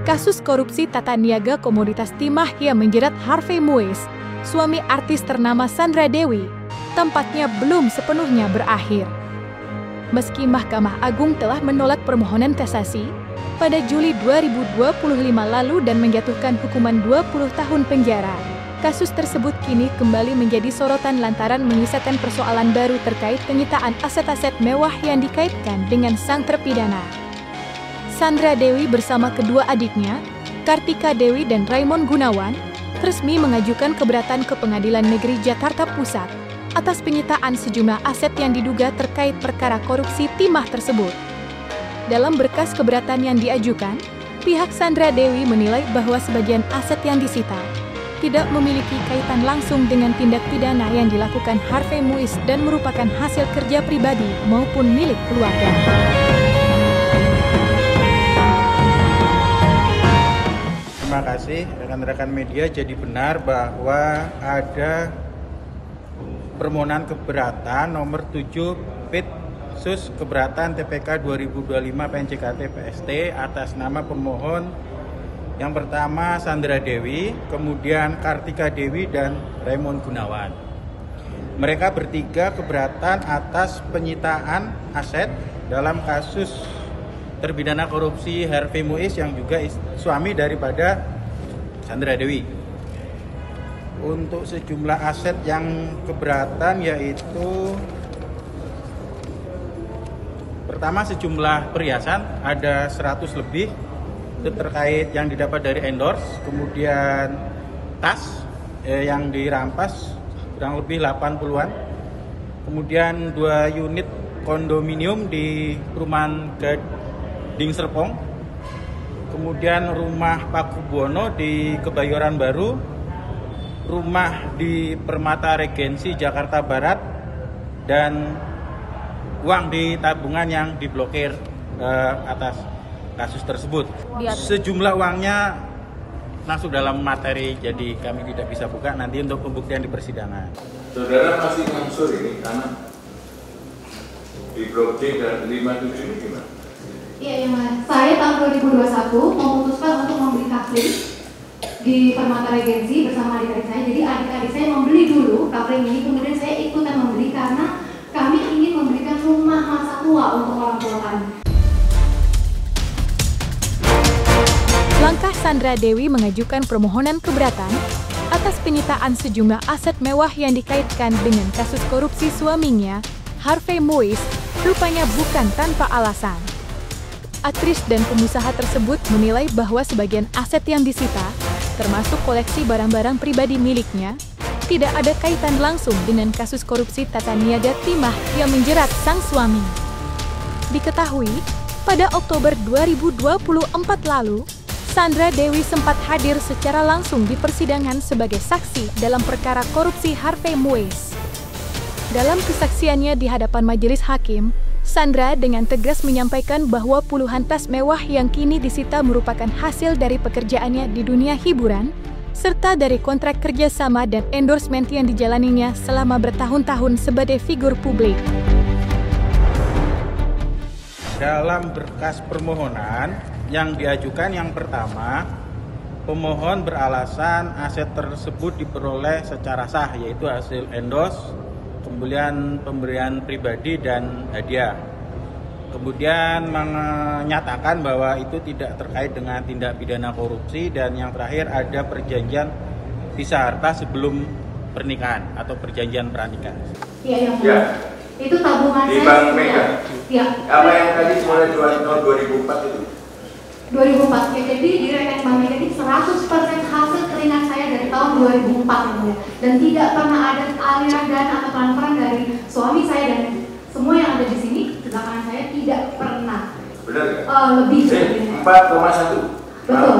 Kasus korupsi tata niaga komoditas timah yang menjerat Harvey Muiz, suami artis ternama Sandra Dewi, tampaknya belum sepenuhnya berakhir. Meski Mahkamah Agung telah menolak permohonan kasasi pada Juli 2025 lalu dan menjatuhkan hukuman 20 tahun penjara, kasus tersebut kini kembali menjadi sorotan lantaran menyisakan persoalan baru terkait penyitaan aset-aset mewah yang dikaitkan dengan sang terpidana. Sandra Dewi bersama kedua adiknya, Kartika Dewi dan Raymond Gunawan, resmi mengajukan keberatan ke Pengadilan Negeri Jakarta Pusat atas penyitaan sejumlah aset yang diduga terkait perkara korupsi timah tersebut. Dalam berkas keberatan yang diajukan, pihak Sandra Dewi menilai bahwa sebagian aset yang disita tidak memiliki kaitan langsung dengan tindak pidana yang dilakukan Harvey Muiz dan merupakan hasil kerja pribadi maupun milik keluarga. Terima kasih rekan-rekan media. Jadi benar bahwa ada permohonan keberatan nomor 7 PIT Sus Keberatan TPK 2025 PNCKT PST atas nama pemohon yang pertama Sandra Dewi, kemudian Kartika Dewi dan Raymond Gunawan. Mereka bertiga keberatan atas penyitaan aset dalam kasus terpidana korupsi Harvey Muiz yang juga suami daripada Sandra Dewi. Untuk sejumlah aset yang keberatan yaitu pertama sejumlah perhiasan ada 100 lebih itu terkait yang didapat dari endorse, kemudian tas yang dirampas kurang lebih 80-an, kemudian 2 unit kondominium di perumahan Gading Serpong, kemudian rumah Paku Buwono di Kebayoran Baru, rumah di Permata Regensi Jakarta Barat, dan uang di tabungan yang diblokir atas kasus tersebut. Sejumlah uangnya masuk dalam materi, jadi kami tidak bisa buka nanti untuk pembuktian di persidangan. Saudara masih ngangsur ini karena di Blok D dan 57 ini gimana? Iya, yang saya tahun 2021 memutuskan untuk membeli kapling di Permata Regensi bersama adik-adik saya. Jadi adik-adik saya membeli dulu kapling ini, kemudian saya ikutan membeli karena kami ingin memberikan rumah masa tua untuk orang tua kami. Langkah Sandra Dewi mengajukan permohonan keberatan atas penyitaan sejumlah aset mewah yang dikaitkan dengan kasus korupsi suaminya, Harvey Muiz, rupanya bukan tanpa alasan. Aktris dan pengusaha tersebut menilai bahwa sebagian aset yang disita, termasuk koleksi barang-barang pribadi miliknya, tidak ada kaitan langsung dengan kasus korupsi tata niaga timah yang menjerat sang suami. Diketahui, pada Oktober 2024 lalu, Sandra Dewi sempat hadir secara langsung di persidangan sebagai saksi dalam perkara korupsi Harvey Muiz. Dalam kesaksiannya di hadapan majelis hakim, Sandra dengan tegas menyampaikan bahwa puluhan tas mewah yang kini disita merupakan hasil dari pekerjaannya di dunia hiburan, serta dari kontrak kerjasama dan endorsement yang dijalaninya selama bertahun-tahun sebagai figur publik. Dalam berkas permohonan yang diajukan yang pertama, pemohon beralasan aset tersebut diperoleh secara sah, yaitu hasil endorse, kemudian pemberian pribadi dan hadiah. Kemudian menyatakan bahwa itu tidak terkait dengan tindak pidana korupsi, dan yang terakhir ada perjanjian pisah harta sebelum pernikahan atau perjanjian pernikahan. Iya, yang ya. Itu tabungan di saya. Bank Mega. Iya. Apa yang tadi mulai tahun 2004 itu? 2004 ya, jadi di rekening Bank Mega ini 100% hasil keringat saya dari tahun 2004 dan tidak pernah ada aliran dana atau transferan dari suami saya, dan semua yang ada di sini di belakang saya tidak pernah. Benar ya? Lebih dari 4,1. Betul.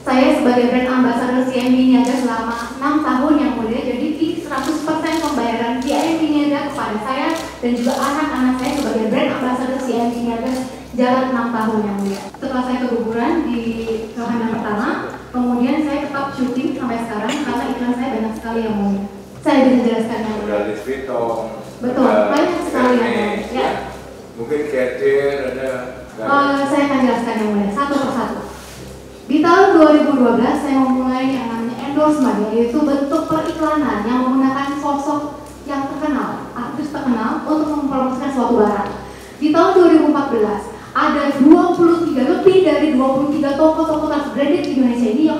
Saya sebagai brand ambassador CMB Niaga selama 6 tahun yang mulia, jadi 100% pembayaran CMB Niaga kepada saya dan juga anak-anak saya sebagai brand ambassador CMB Niaga jalan 6 tahun yang mulia. Setelah saya keguguran di wahana pertama, kemudian saya tetap syuting sampai sekarang karena iklan saya banyak sekali yang mulia. Saya bisa jelaskan yang Ada Louis Vuitton. betul, banyak sekali yang mulia. Ya. Mungkin Cartier ada. Saya akan jelaskan yang mulia satu persatu. Di tahun 2012 saya memulai yang namanya endorsement, yaitu bentuk periklanan yang menggunakan sosok yang terkenal, artis terkenal untuk mempromosikan suatu barang. Di tahun 2014 ada 23 lebih dari 23 toko-toko tas branded di Indonesia ini yang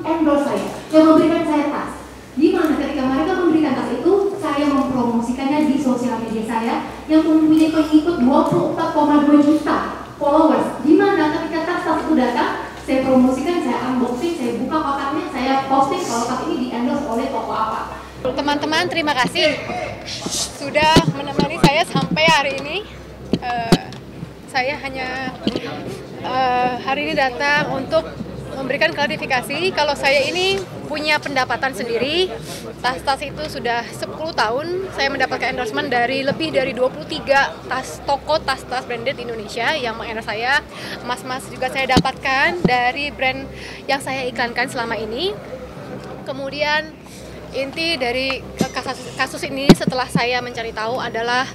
endorse saya, yang memberikan saya tas. Di mana ketika mereka memberikan tas itu, saya mempromosikannya di sosial media saya yang mempunyai pengikut 24,2 juta followers. Di mana ketika tas-tas itu datang, saya promosikan, saya unboxing, saya buka kotaknya, saya posting kalau tas ini di-endorse oleh toko apa. Teman-teman, terima kasih sudah menemani saya sampai hari ini. Saya hanya hari ini datang untuk memberikan klarifikasi kalau saya ini punya pendapatan sendiri. Tas-tas itu sudah 10 tahun saya mendapatkan endorsement dari lebih dari 23 toko tas-tas branded Indonesia yang mengendorse saya. Mas-mas juga saya dapatkan dari brand yang saya iklankan selama ini. Kemudian inti dari kasus ini setelah saya mencari tahu adalah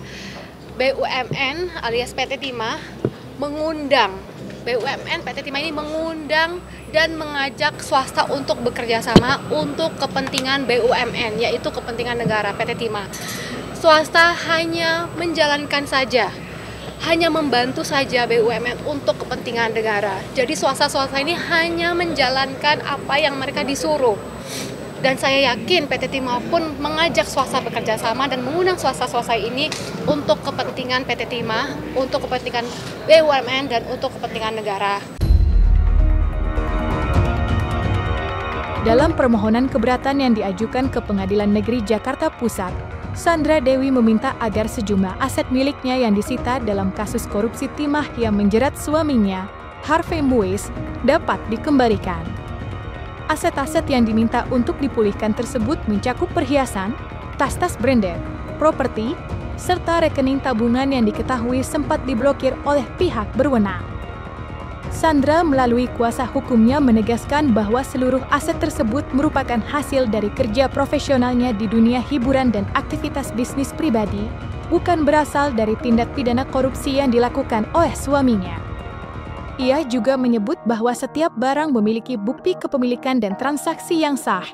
BUMN alias PT Timah mengundang, BUMN PT Timah ini mengundang dan mengajak swasta untuk bekerja sama untuk kepentingan BUMN, yaitu kepentingan negara PT Timah. Swasta hanya menjalankan saja, hanya membantu saja BUMN untuk kepentingan negara. Jadi swasta-swasta ini hanya menjalankan apa yang mereka disuruh. Dan saya yakin PT Timah pun mengajak swasta bekerja sama dan mengundang swasta-swasta ini untuk kepentingan PT Timah, untuk kepentingan BUMN, dan untuk kepentingan negara. Dalam permohonan keberatan yang diajukan ke Pengadilan Negeri Jakarta Pusat, Sandra Dewi meminta agar sejumlah aset miliknya yang disita dalam kasus korupsi timah yang menjerat suaminya, Harvey Muiz, dapat dikembalikan. Aset-aset yang diminta untuk dipulihkan tersebut mencakup perhiasan, tas-tas branded, properti, serta rekening tabungan yang diketahui sempat diblokir oleh pihak berwenang. Sandra melalui kuasa hukumnya menegaskan bahwa seluruh aset tersebut merupakan hasil dari kerja profesionalnya di dunia hiburan dan aktivitas bisnis pribadi, bukan berasal dari tindak pidana korupsi yang dilakukan oleh suaminya. Ia juga menyebut bahwa setiap barang memiliki bukti kepemilikan dan transaksi yang sah,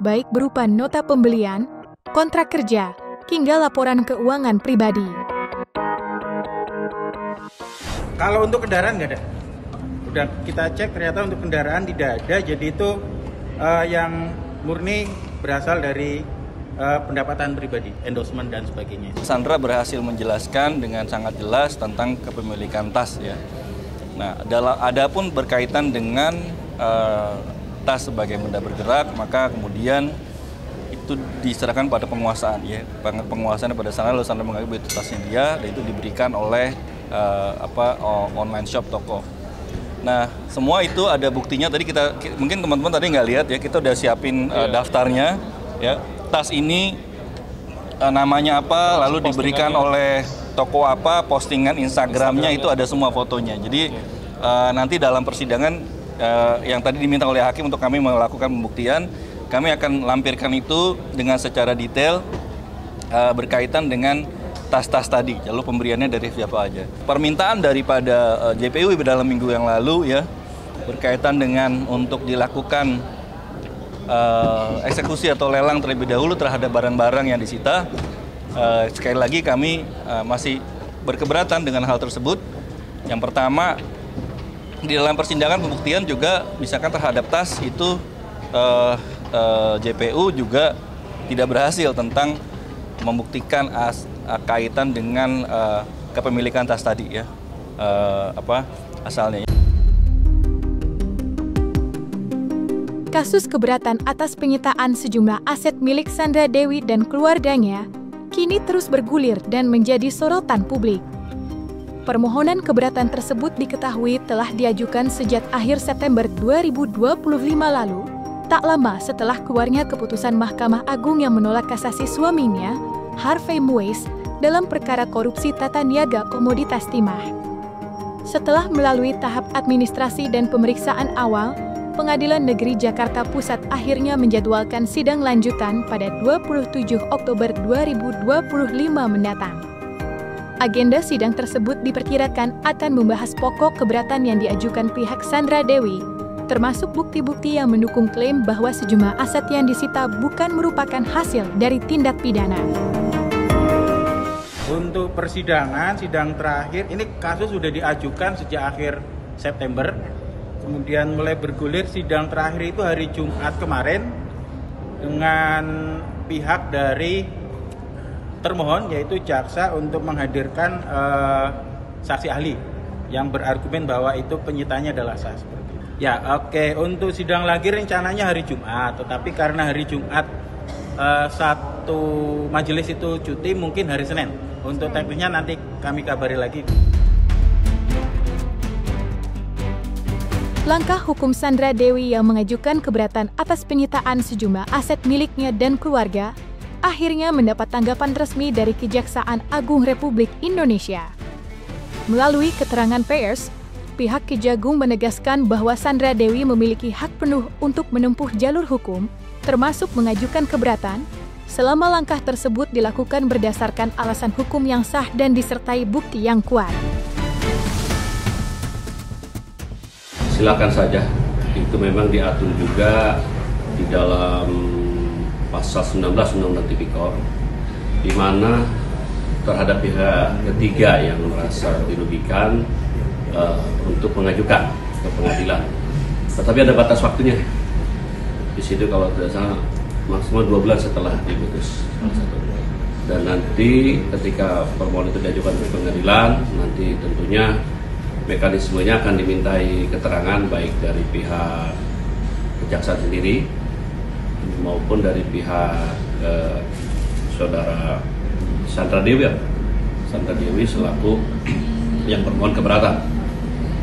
baik berupa nota pembelian, kontrak kerja, hingga laporan keuangan pribadi. Kalau untuk kendaraan nggak ada. Udah kita cek ternyata untuk kendaraan tidak ada, jadi itu yang murni berasal dari pendapatan pribadi, endorsement dan sebagainya. Sandra berhasil menjelaskan dengan sangat jelas tentang kepemilikan tas ya. Nah, adapun berkaitan dengan tas sebagai benda bergerak, maka kemudian itu diserahkan pada penguasaan ya. Penguasaan pada sana lalu Sandra mengaku itu tasnya dia dan itu diberikan oleh online shop toko. Nah, semua itu ada buktinya. Tadi mungkin teman-teman tadi nggak lihat ya, kita udah siapin daftarnya ya. Tas ini namanya apa, lalu diberikan oleh toko apa, postingan Instagramnya itu ada semua fotonya. Jadi nanti dalam persidangan yang tadi diminta oleh hakim untuk kami melakukan pembuktian, kami akan lampirkan itu dengan secara detail berkaitan dengan tas-tas tadi, lalu pemberiannya dari siapa aja. Permintaan daripada JPU dalam minggu yang lalu ya, berkaitan dengan untuk dilakukan eksekusi atau lelang terlebih dahulu terhadap barang-barang yang disita. Sekali lagi kami masih berkeberatan dengan hal tersebut. Yang pertama, di dalam persidangan pembuktian juga misalkan terhadap tas itu JPU juga tidak berhasil tentang membuktikan kaitan dengan kepemilikan tas tadi ya, asalnya. Kasus keberatan atas penyitaan sejumlah aset milik Sandra Dewi dan keluarganya kini terus bergulir dan menjadi sorotan publik. Permohonan keberatan tersebut diketahui telah diajukan sejak akhir September 2025 lalu, tak lama setelah keluarnya keputusan Mahkamah Agung yang menolak kasasi suaminya, Harvey Muiz, dalam perkara korupsi tata niaga komoditas timah. Setelah melalui tahap administrasi dan pemeriksaan awal, Pengadilan Negeri Jakarta Pusat akhirnya menjadwalkan sidang lanjutan pada 27 Oktober 2025 mendatang. Agenda sidang tersebut diperkirakan akan membahas pokok keberatan yang diajukan pihak Sandra Dewi, termasuk bukti-bukti yang mendukung klaim bahwa sejumlah aset yang disita bukan merupakan hasil dari tindak pidana. Untuk persidangan, sidang terakhir, ini kasus sudah diajukan sejak akhir September. Kemudian mulai bergulir, sidang terakhir itu hari Jumat kemarin dengan pihak dari termohon yaitu jaksa untuk menghadirkan saksi ahli yang berargumen bahwa itu penyitaannya adalah sah. Seperti itu. Ya, oke. Untuk sidang lagi rencananya hari Jumat, tetapi karena hari Jumat satu majelis itu cuti, mungkin hari Senin. Untuk teknisnya nanti kami kabari lagi. Langkah hukum Sandra Dewi yang mengajukan keberatan atas penyitaan sejumlah aset miliknya dan keluarga akhirnya mendapat tanggapan resmi dari Kejaksaan Agung Republik Indonesia. Melalui keterangan pers, pihak Kejagung menegaskan bahwa Sandra Dewi memiliki hak penuh untuk menempuh jalur hukum, termasuk mengajukan keberatan, selama langkah tersebut dilakukan berdasarkan alasan hukum yang sah dan disertai bukti yang kuat. Silakan saja, itu memang diatur juga di dalam pasal 19 Undang-Undang Tipikor, di mana terhadap pihak ketiga yang merasa dirugikan untuk mengajukan ke pengadilan. Tetapi ada batas waktunya. Di situ kalau tidak salah maksimal 2 bulan setelah diputus. Dan nanti ketika permohonan itu diajukan ke pengadilan, nanti tentunya mekanismenya akan dimintai keterangan baik dari pihak kejaksaan sendiri maupun dari pihak saudara Sandra Dewi selaku yang permohon keberatan.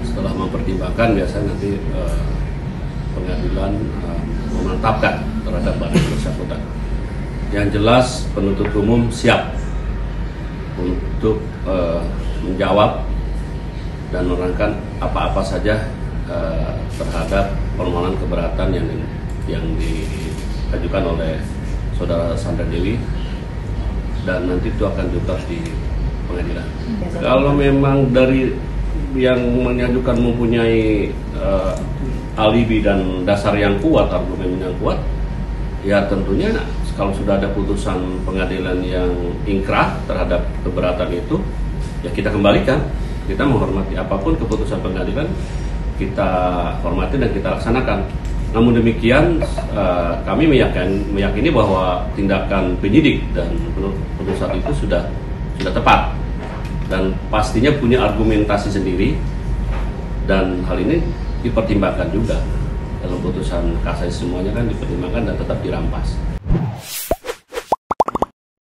Setelah mempertimbangkan, biasanya nanti pengadilan menetapkan terhadap barang bersangkutan. Yang jelas penuntut umum siap untuk menjawab dan menerangkan apa-apa saja terhadap permohonan keberatan yang diajukan oleh saudara Sandra Dewi, dan nanti itu akan diungkap di pengadilan. Kalau memang dari yang mengajukan mempunyai alibi dan dasar yang kuat, argumen yang kuat, ya tentunya kalau sudah ada putusan pengadilan yang ingkrah terhadap keberatan itu, ya kita kembalikan. Kita menghormati apapun keputusan pengadilan, kita hormati dan kita laksanakan. Namun demikian, kami meyakini bahwa tindakan penyidik dan putusan itu sudah tepat dan pastinya punya argumentasi sendiri, dan hal ini dipertimbangkan juga dalam putusan kasasi, semuanya kan dipertimbangkan dan tetap dirampas.